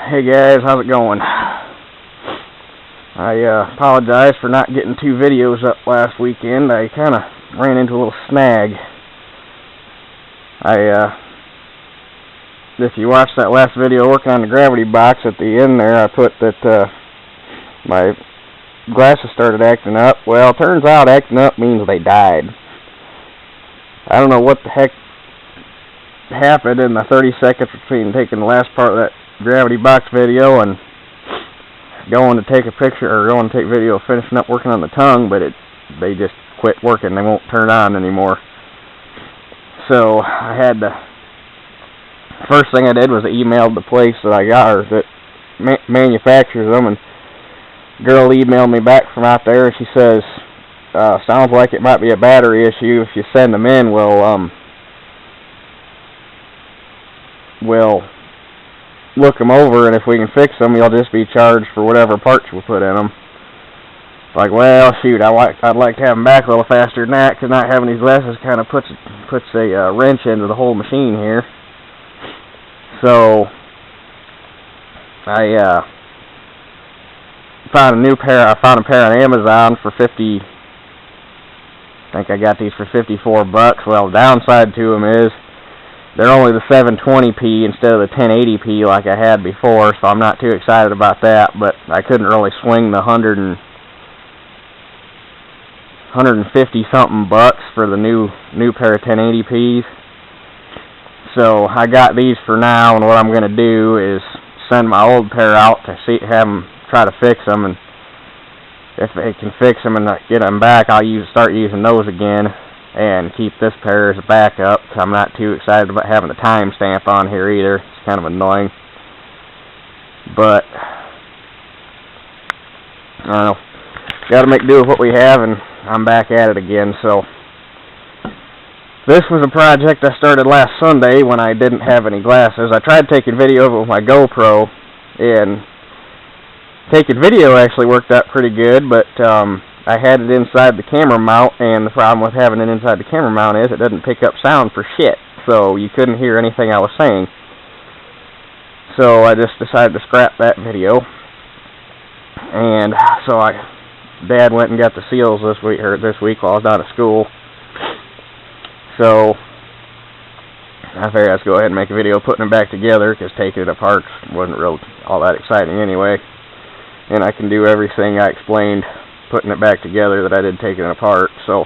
Hey guys, how's it going? I apologize for not getting 2 videos up last weekend. I kind of ran into a little snag. If you watched that last video working on the gravity box, at the end there I put that my glasses started acting up. Well, turns out acting up means they died. I don't know what the heck happened in the 30 seconds between taking the last part of that gravity box video and going to take a picture, or going to take video finishing up working on the tongue, but they just quit working. They won't turn on anymore. So I had to, first thing I did was I emailed the place that I got, or that manufactures them, and the girl emailed me back from out there, and she says, sounds like it might be a battery issue. If you send them in, we'll look them over, and if we can fix them, you'll just be charged for whatever parts we put in them. Like, well, shoot, I'd like to have them back a little faster than that, because not having these glasses kind of puts a wrench into the whole machine here. So I found a pair on Amazon for 50. I think I got these for $54. Well, the downside to them is they're only the 720p instead of the 1080p like I had before, so I'm not too excited about that, but I couldn't really swing the $150 something for the new pair of 1080p's. So I got these for now, and what I'm going to do is send my old pair out to have them try to fix them, and if they can fix them and get them back, I'll start using those again and keep this pair as a backup. I'm not too excited about having the timestamp on here either. It's kind of annoying. But I don't know. Got to make do with what we have, and I'm back at it again. So this was a project I started last Sunday when I didn't have any glasses. I tried taking video of it with my GoPro, and taking video actually worked out pretty good, but I had it inside the camera mount, and the problem with having it inside the camera mount is it doesn't pick up sound for shit, so you couldn't hear anything I was saying. So I just decided to scrap that video, and so Dad went and got the seals this week while I was down at school. So I figured I'd go ahead and make a video putting them back together, because taking it apart wasn't really all that exciting anyway, and I can do everything I explained putting it back together that I did taking it apart. So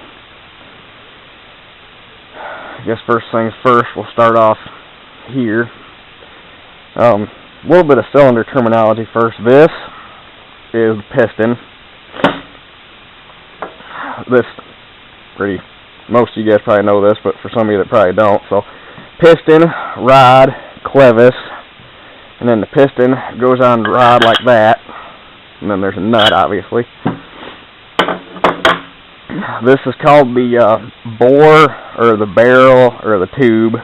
I guess first things first, we'll start off here. A little bit of cylinder terminology first. This is the piston. Most of you guys probably know this, but for some of you that probably don't. So piston, rod, clevis, and then the piston goes on the rod like that, and then there's a nut, obviously. This is called the bore, or the barrel, or the tube.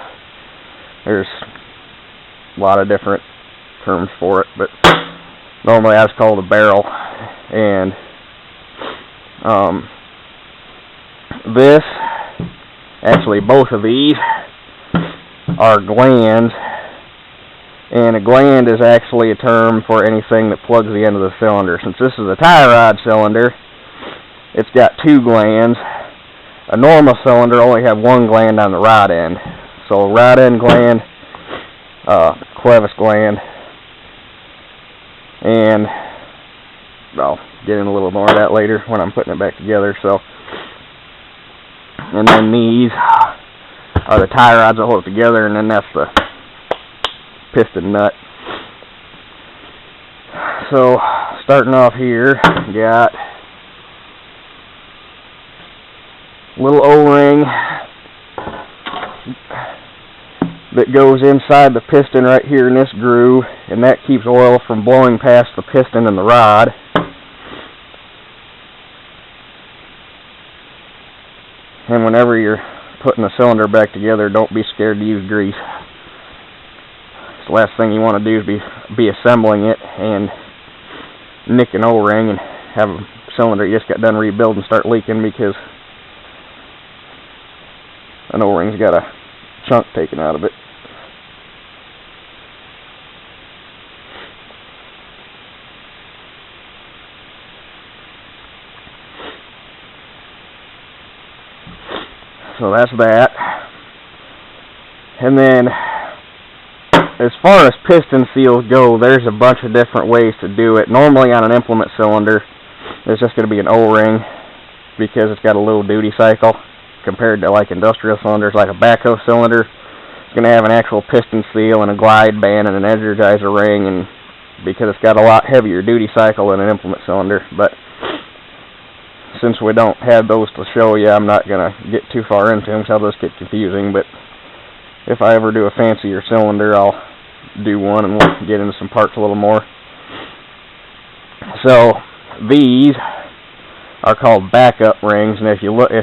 There's a lot of different terms for it, but normally that's called a barrel. And both of these are glands, and a gland is actually a term for anything that plugs the end of the cylinder. Since this is a tie rod cylinder, it's got 2 glands. A normal cylinder only have 1 gland on the rod end. So rod end gland, clevis gland, and I'll get in a little more of that later when I'm putting it back together. So, and then these are the tie rods that hold it together, and then that's the piston nut. So starting off here, got little O-ring that goes inside the piston right here in this groove, and that keeps oil from blowing past the piston and the rod. And whenever you're putting the cylinder back together, don't be scared to use grease. The last thing you want to do is be assembling it and nick an O-ring and have a cylinder you just got done rebuilding start leaking because an O-ring's got a chunk taken out of it. So that's that. And then, as far as piston seals go, there's a bunch of different ways to do it. Normally on an implement cylinder, there's just going to be an O-ring because it's got a low duty cycle compared to like industrial cylinders, like a backhoe cylinder. It's going to have an actual piston seal and a glide band and an energizer ring, and because it's got a lot heavier duty cycle than an implement cylinder. But since we don't have those to show you, I'm not going to get too far into them because they'll just get confusing. But if I ever do a fancier cylinder, I'll do one and we'll get into some parts a little more. So these are called backup rings, and if you look, I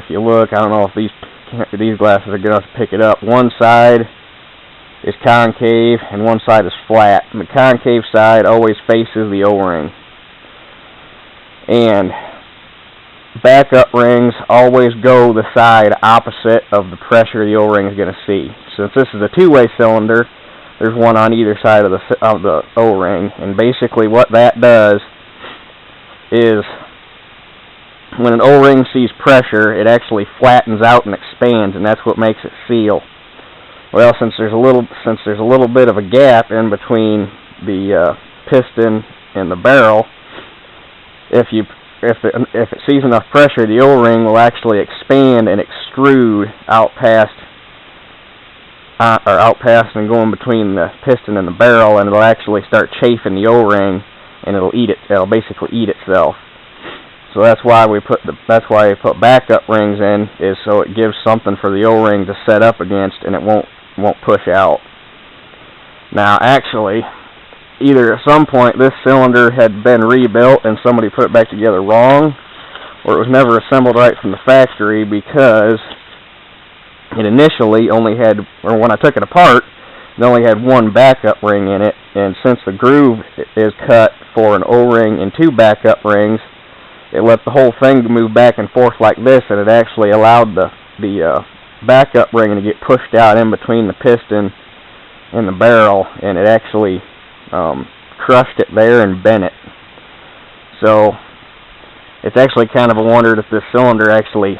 don't know if these glasses are good enough to pick it up. One side is concave and one side is flat. And the concave side always faces the O-ring. And backup rings always go the side opposite of the pressure the O-ring is going to see. Since this is a two-way cylinder, there's one on either side of the O-ring, and basically what that does is when an O-ring sees pressure, it actually flattens out and expands, and that's what makes it seal. Well, since there's a little bit of a gap in between the piston and the barrel, if it sees enough pressure, the O-ring will actually expand and extrude out past and going between the piston and the barrel, and it'll actually start chafing the O-ring, and it'll basically eat itself. So that's why we put backup rings in, is so it gives something for the O-ring to set up against, and it won't push out. Now, actually, either at some point this cylinder had been rebuilt and somebody put it back together wrong, or it was never assembled right from the factory, because it initially only had, or when I took it apart, it only had one backup ring in it, and since the groove is cut for an O-ring and two backup rings, it let the whole thing move back and forth like this, and it actually allowed the backup ring to get pushed out in between the piston and the barrel, and it actually crushed it there and bent it. So it's actually kind of a wonder if this cylinder actually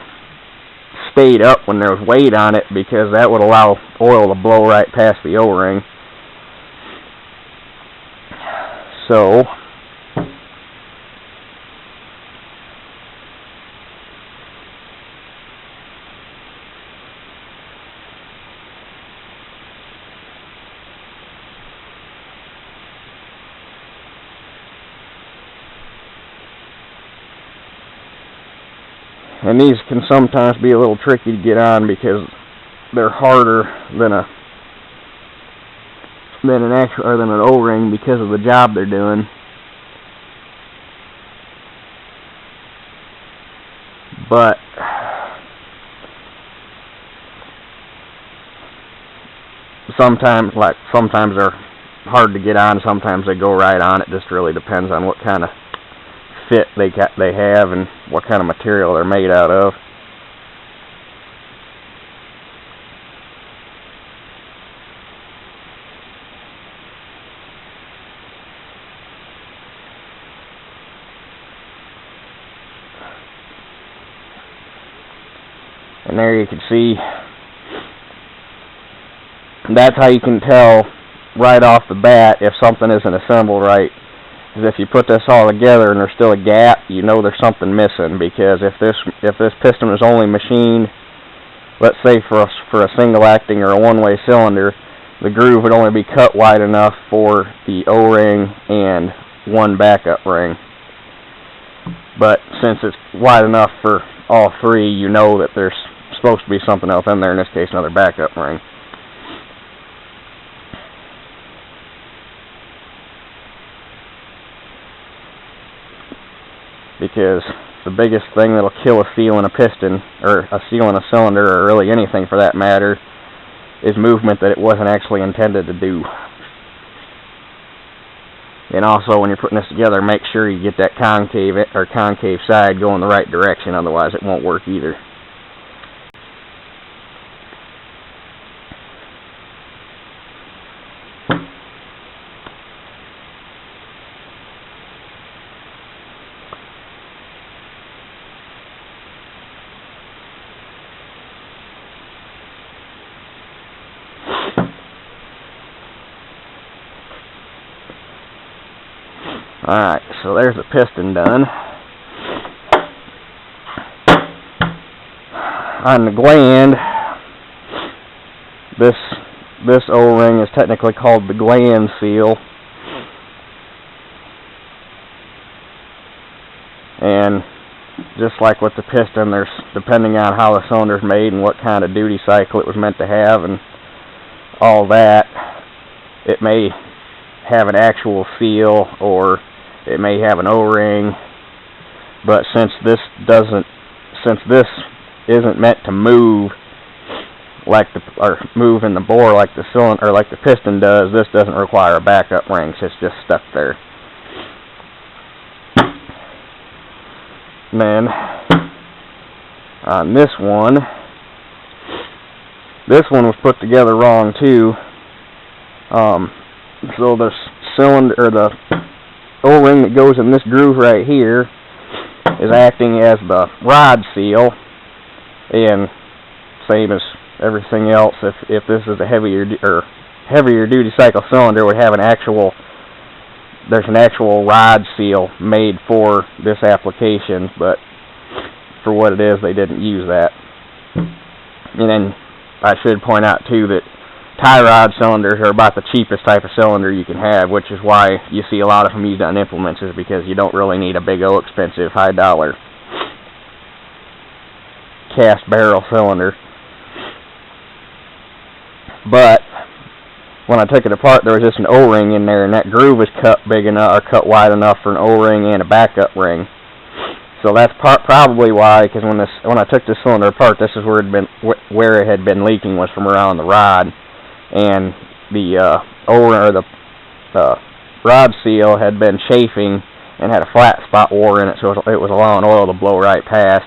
stayed up when there was weight on it, because that would allow oil to blow right past the O-ring. So and these can sometimes be a little tricky to get on because they're harder than an O-ring because of the job they're doing. But sometimes they're hard to get on, sometimes they go right on. It just really depends on what kind of fit they have and what kind of material they're made out of. And there you can see, that's how you can tell right off the bat if something isn't assembled right. Because if you put this all together and there's still a gap, you know there's something missing. Because if this piston was only machined, let's say for a single acting or a one-way cylinder, the groove would only be cut wide enough for the O-ring and one backup ring. But since it's wide enough for all three, you know that there's supposed to be something else in there, in this case another backup ring. Because the biggest thing that'll kill a seal in a piston, or a seal in a cylinder, or really anything for that matter, is movement that it wasn't actually intended to do. And also, when you're putting this together, make sure you get that concave side going the right direction, otherwise it won't work either. Alright, so there's the piston done. On the gland, this O-ring is technically called the gland seal. And just like with the piston, there's, depending on how the cylinder's made and what kind of duty cycle it was meant to have and all that, it may have an actual seal or it may have an O-ring. But since this isn't meant to move like move in the bore like the cylinder or like the piston does, this doesn't require a backup ring. So it's just stuck there. And then on this one was put together wrong too. So the cylinder or the O-ring that goes in this groove right here is acting as the rod seal, and same as everything else, if this is a heavier duty cycle cylinder, would have there's an actual rod seal made for this application, but for what it is, they didn't use that. And then I should point out too that tie rod cylinders are about the cheapest type of cylinder you can have, which is why you see a lot of them used on implements, is because you don't really need a big expensive high dollar cast barrel cylinder. But when I took it apart, there was just an O-ring in there, and that groove was cut big enough or cut wide enough for an O-ring and a backup ring. So that's probably why, because when I took this cylinder apart, this is where it had been leaking, was from around the rod, and the O-ring or the rod seal had been chafing and had a flat spot wore in it, so it was allowing oil to blow right past.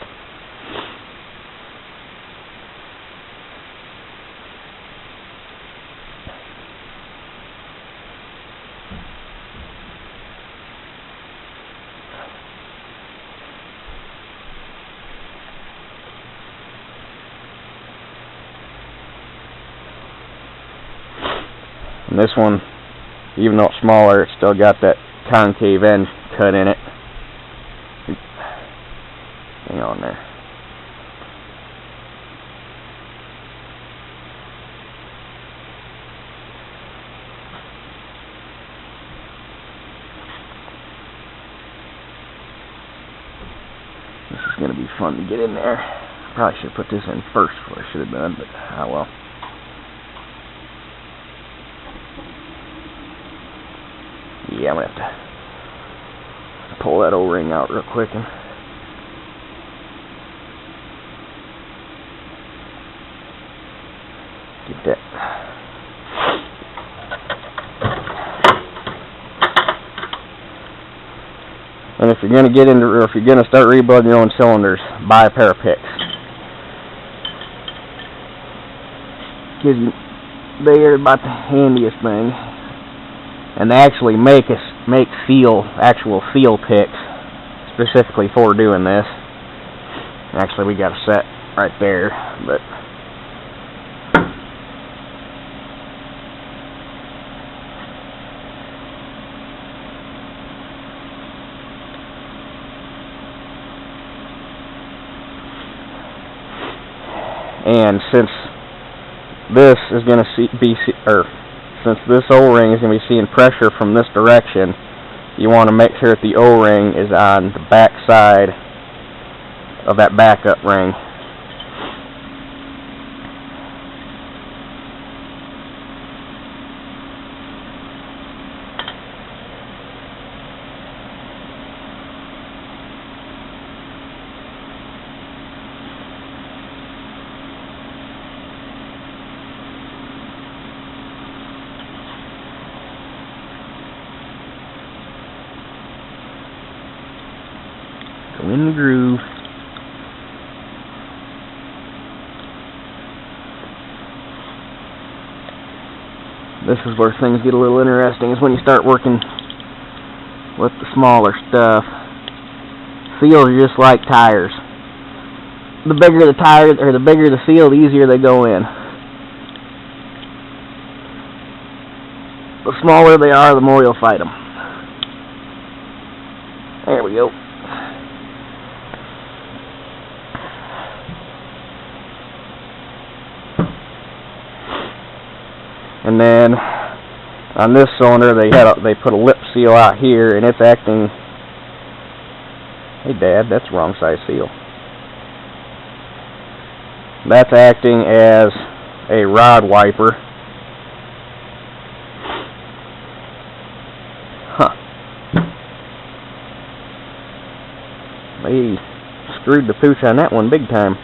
And this one, even though it's smaller, it's still got that concave end cut in it. Hang on there. This is going to be fun to get in there. Probably should have put this in first before I should have done, but oh well. Yeah, I'm going to have to pull that O-ring out real quick and get that. And if you're going to get into, or if you're going to start rebuilding your own cylinders, buy a pair of picks. Because they are about the handiest thing. And they actually make actual seal picks specifically for doing this. Actually, we got a set right there, but and since this is going to since this O-ring is going to be seeing pressure from this direction, you want to make sure that the O-ring is on the back side of that backup ring. In the groove. This is where things get a little interesting, is when you start working with the smaller stuff. Seals are just like tires. The bigger the tire, or the bigger the seal, the easier they go in. The smaller they are, the more you'll fight them. There we go. And then on this cylinder, they put a lip seal out here, and it's acting. Hey, Dad, that's the wrong size seal. That's acting as a rod wiper. Huh. They screwed the pooch on that one big time.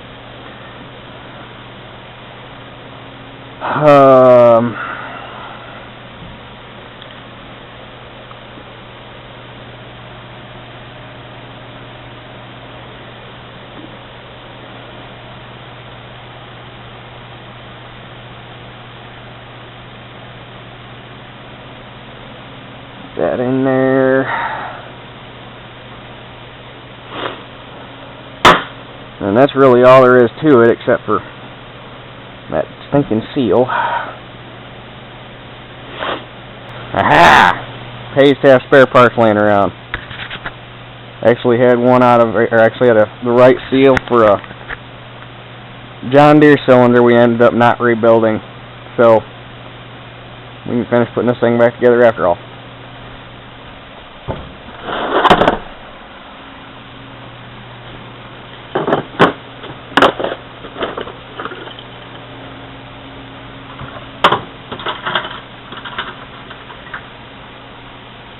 That in there. And that's really all there is to it, except for that stinking seal. Aha! Pays to have spare parts laying around. Actually had one the right seal for a John Deere cylinder we ended up not rebuilding. So we can finish putting this thing back together after all.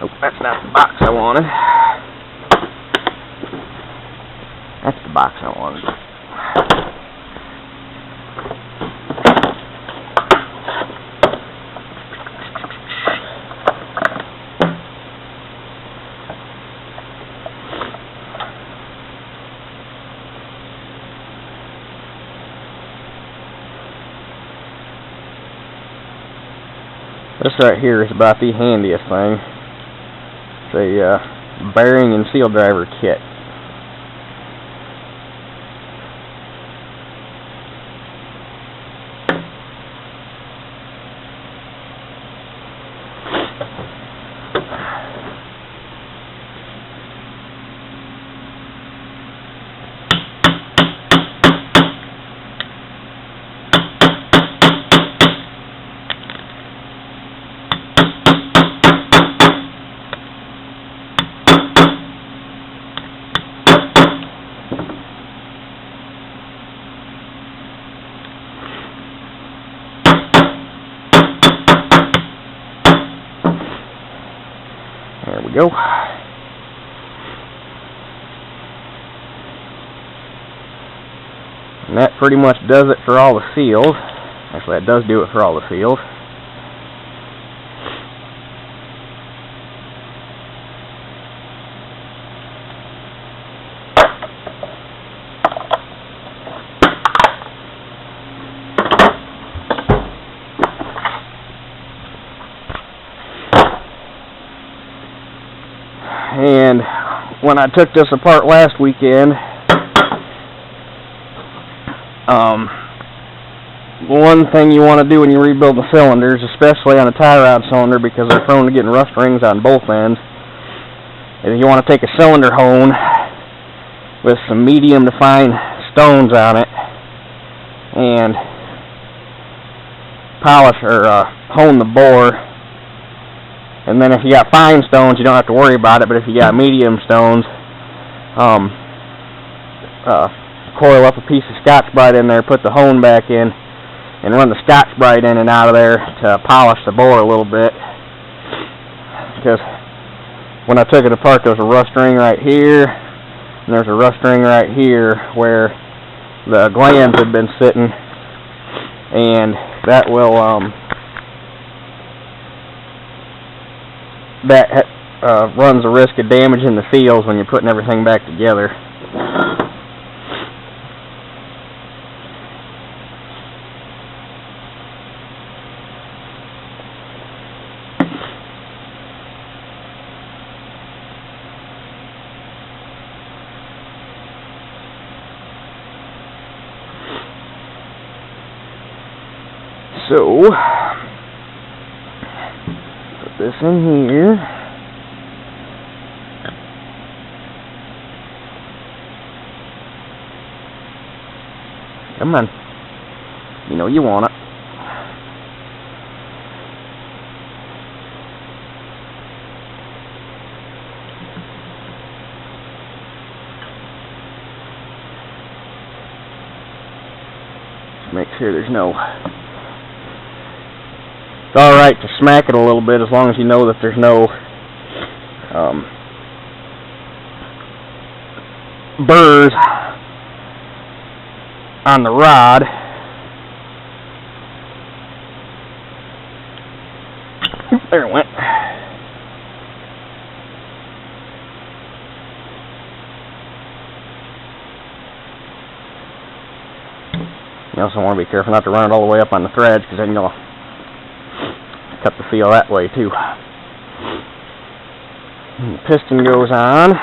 Nope, that's not the box I wanted. That's the box I wanted. This right here is about the handiest thing. It's a bearing and seal driver kit. There we go. And that pretty much does it for all the seals. Actually, that does do it for all the seals. And when I took this apart last weekend, one thing you want to do when you rebuild the cylinders, especially on a tie rod cylinder because they're prone to getting rust rings on both ends, is you want to take a cylinder hone with some medium to fine stones on it and polish or hone the bore. And then if you got fine stones, you don't have to worry about it. But if you got medium stones, coil up a piece of Scotch-Brite in there, put the hone back in, and run the Scotch-Brite in and out of there to polish the bore a little bit. Because when I took it apart, there's a rust ring right here, and there's a rust ring right here where the glands have been sitting, and that will runs the risk of damaging the seals when you're putting everything back together. So, put this in here. Come on. You know you want it. Just make sure there's no... It's alright to smack it a little bit as long as you know that there's no burrs on the rod. There it went. You also want to be careful not to run it all the way up on the threads, because then you'll cut the seal that way too. And the piston goes on.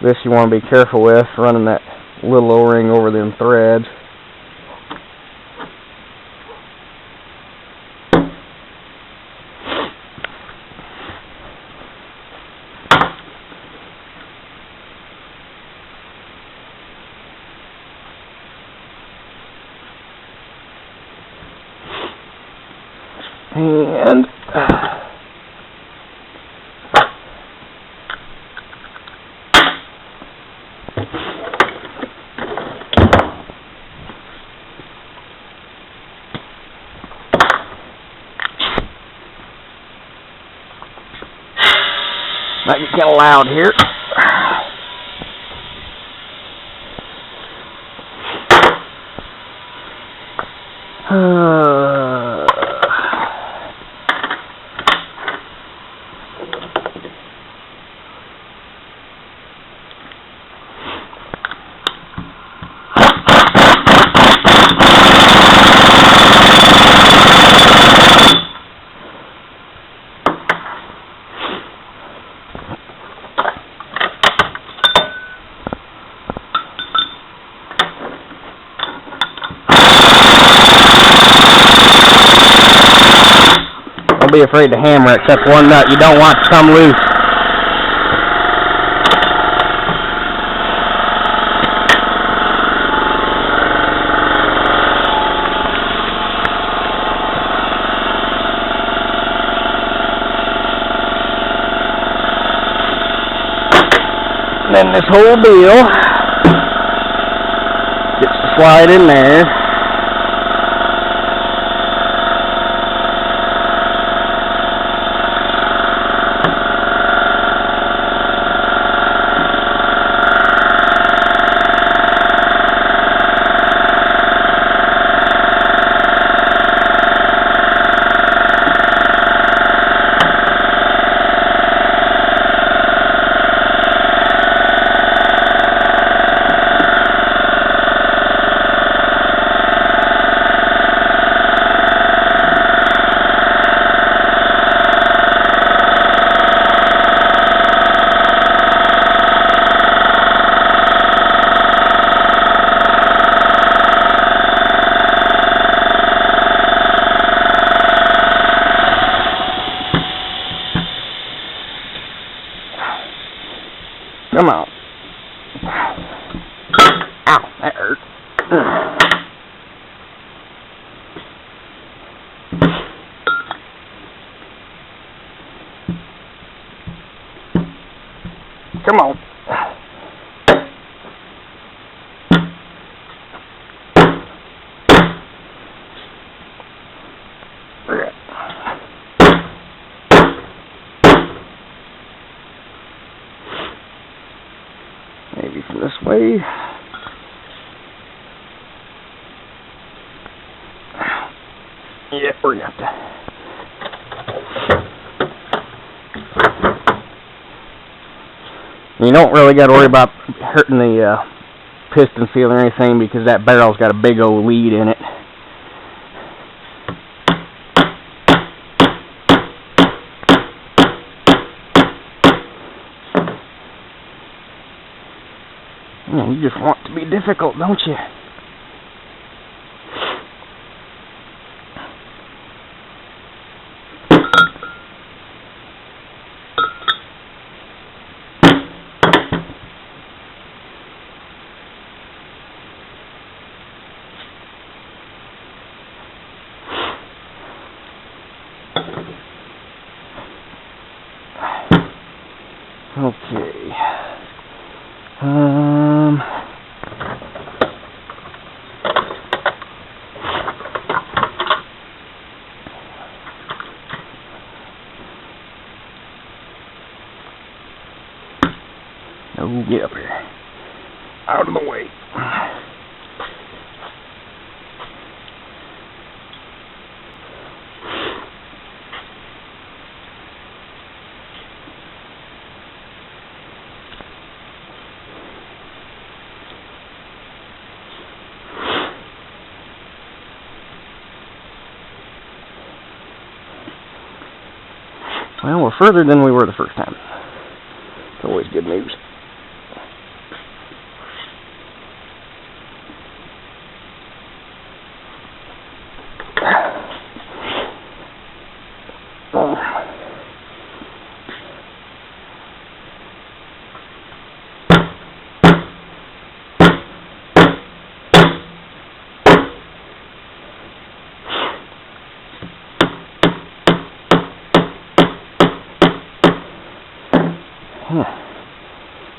This you want to be careful with, running that little O-ring over them threads. And might get kind of loud here. Don't be afraid to hammer it, except one nut you don't want to come loose. And then this whole deal gets to slide in there. Come on. Ow, that hurt. Come on. Maybe from this way. Yeah, we're gonna have to. You don't really got to worry about hurting the piston seal or anything because that barrel's got a big old lead in it. You just want it to be difficult, don't you? Okay. Oh, get up here. Out of the way. Well, we're further than we were the first time. It's always good news.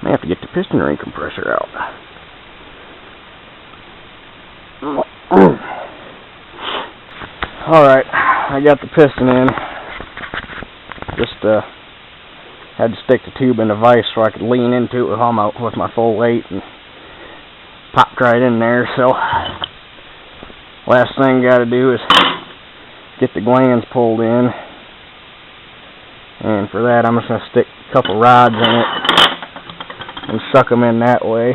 May have to get the piston ring compressor out. Alright, I got the piston in. Just had to stick the tube in the vise so I could lean into it with my full weight and popped right in there. So last thing I got to do is get the glands pulled in. And for that, I'm just going to stick a couple rods in it and suck them in that way.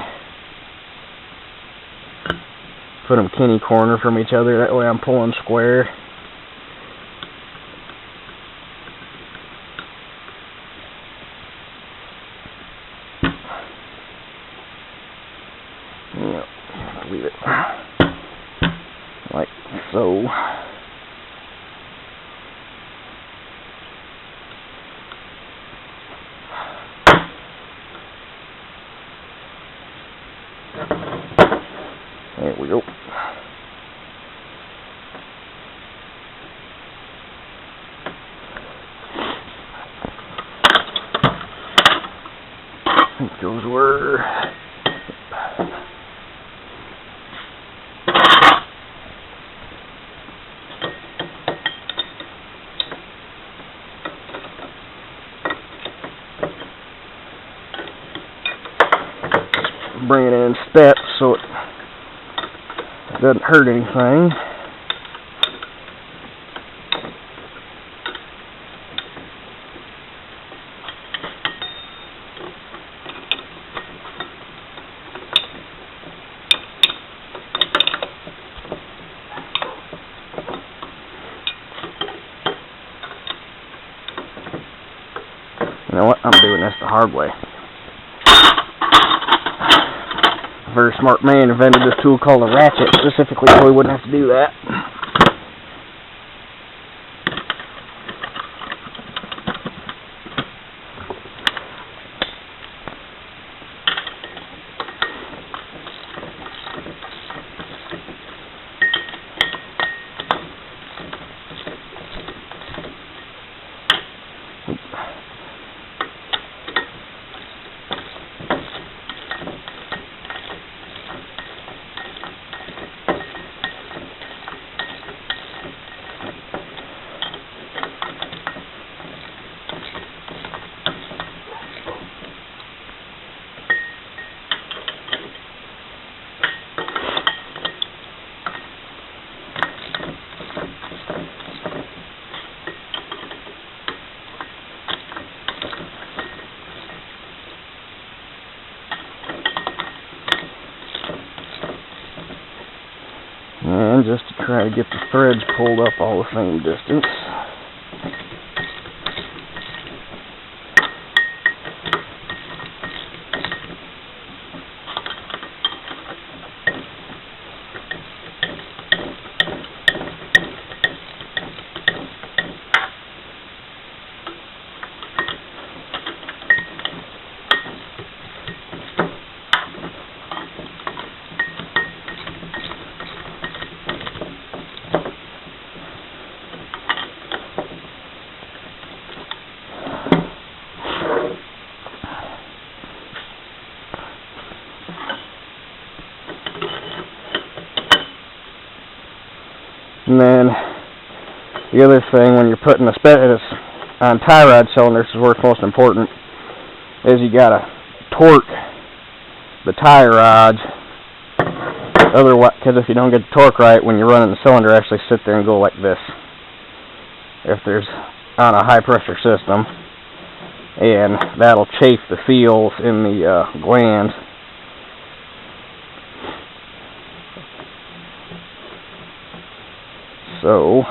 Put them kitty corner from each other. That way I'm pulling square. Yep, have to leave it like so. There we go. I think those were... Bring it in steps so it doesn't hurt anything. You know what? I'm doing this the hard way. A very smart man invented this tool called a ratchet specifically so he wouldn't have to do that. try to get the threads pulled up all the same distance. And then the other thing when you're putting on tie rod cylinders is where it's most important, is you gotta torque the tie rods. Otherwise, because if you don't get the torque right, when you're running the cylinder, actually sit there and go like this. If there's on a high pressure system, and that'll chafe the seals in the gland. So,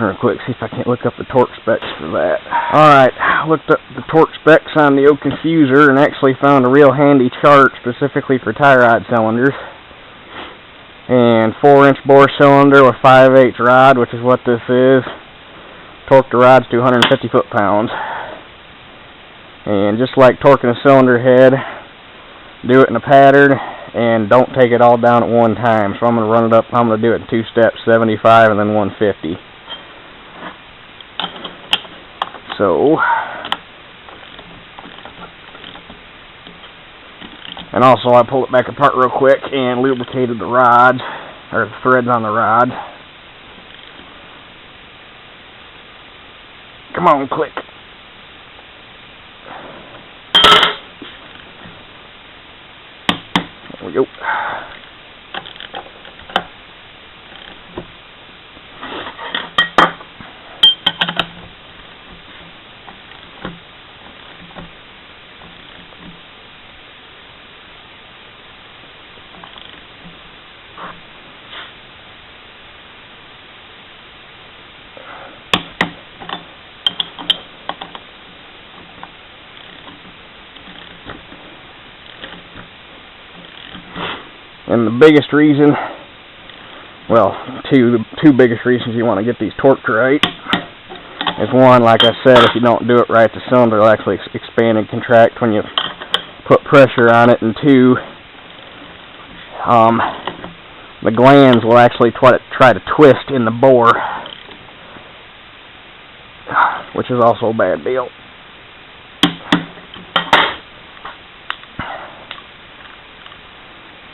real quick, see if I can't look up the torque specs for that. Alright, I looked up the torque specs on the old confuser and actually found a real handy chart specifically for tie rod cylinders. And 4-inch bore cylinder with 5/8 rod, which is what this is, torque the rods to 150 foot-pounds. And just like torquing a cylinder head, do it in a pattern and don't take it all down at one time. So I'm going to run it up, I'm going to do it in 2 steps, 75 and then 150. So, and also I pulled it back apart real quick and lubricated the rods, or the threads on the rod. Come on, click. There we go. And the biggest reason, well, two biggest reasons you want to get these torqued right is, one, like I said, if you don't do it right, the cylinder will actually expand and contract when you put pressure on it, and 2, the glands will actually try to twist in the bore, which is also a bad deal.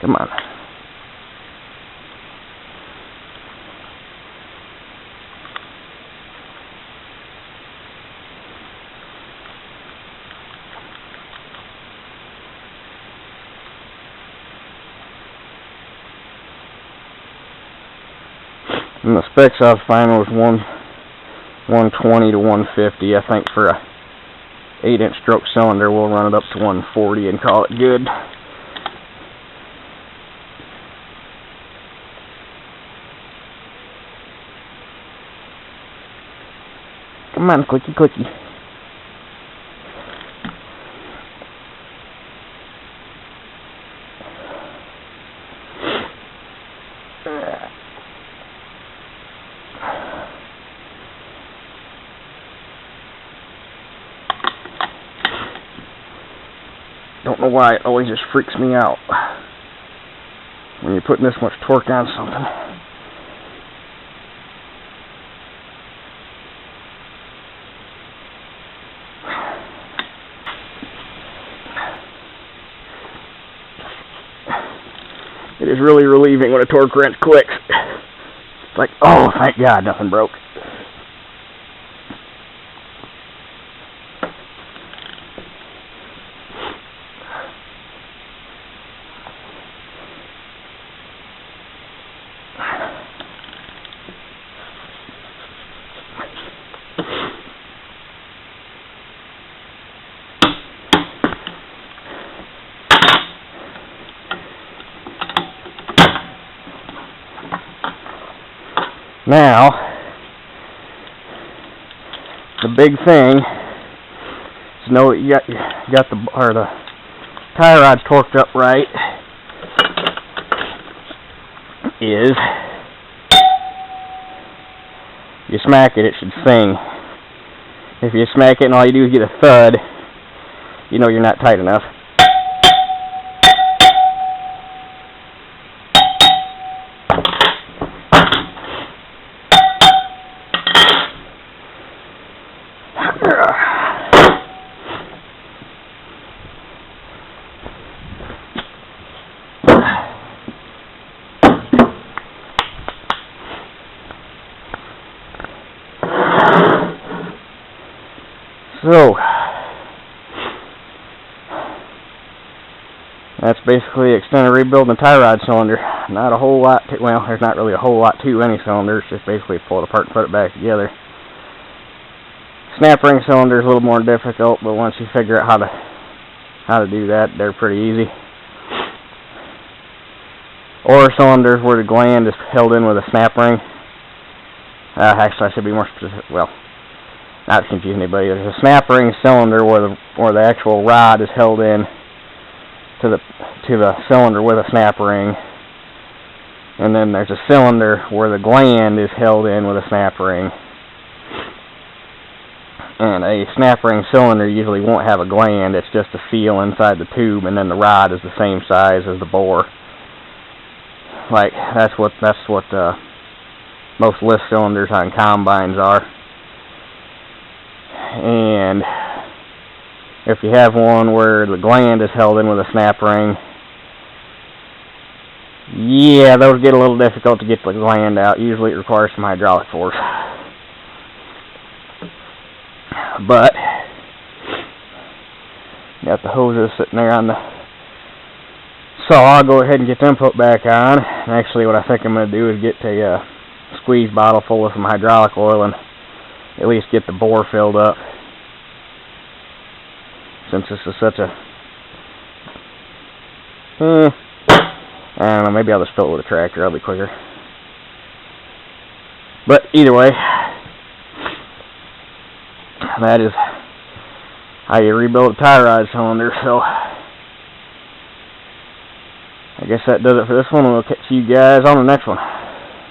Come on. And the specs I was finding was 120 to 150. I think for a 8-inch stroke cylinder, we'll run it up to 140 and call it good. Come on, clicky, clicky. Don't know why, it always just freaks me out when you're putting this much torque on something. It is really relieving when a torque wrench clicks. It's like, oh, thank God, nothing broke. Now, the big thing is to know that you got the tie rod's torqued up right. Is you smack it, it should sing. If you smack it and all you do is get a thud, you know you're not tight enough. So, that's basically extended rebuilding the tie rod cylinder. Not a whole lot well, there's not really a whole lot to any cylinder. It's just basically pull it apart and put it back together. Snap ring cylinder is a little more difficult, but once you figure out how to do that, they're pretty easy. Or cylinders where the gland is held in with a snap ring. Actually, I should be more specific. Well, not to confuse anybody. There's a snap ring cylinder where the actual rod is held in to the cylinder with a snap ring, and then there's a cylinder where the gland is held in with a snap ring. And a snap ring cylinder usually won't have a gland. It's just a seal inside the tube, and then the rod is the same size as the bore. Like that's what most lift cylinders on combines are. And if you have one where the gland is held in with a snap ring, yeah, those get a little difficult to get the gland out. Usually it requires some hydraulic force. But got the hoses sitting there on the saw. I'll go ahead and get them put back on. And actually what I think I'm going to do is get a squeeze bottle full of some hydraulic oil and at least get the bore filled up, since this is such a I don't know, maybe I'll just fill it with a tractor. That'll be quicker. But either way, that is how you rebuild a tie rod cylinder. So I guess that does it for this one. We'll catch you guys on the next one.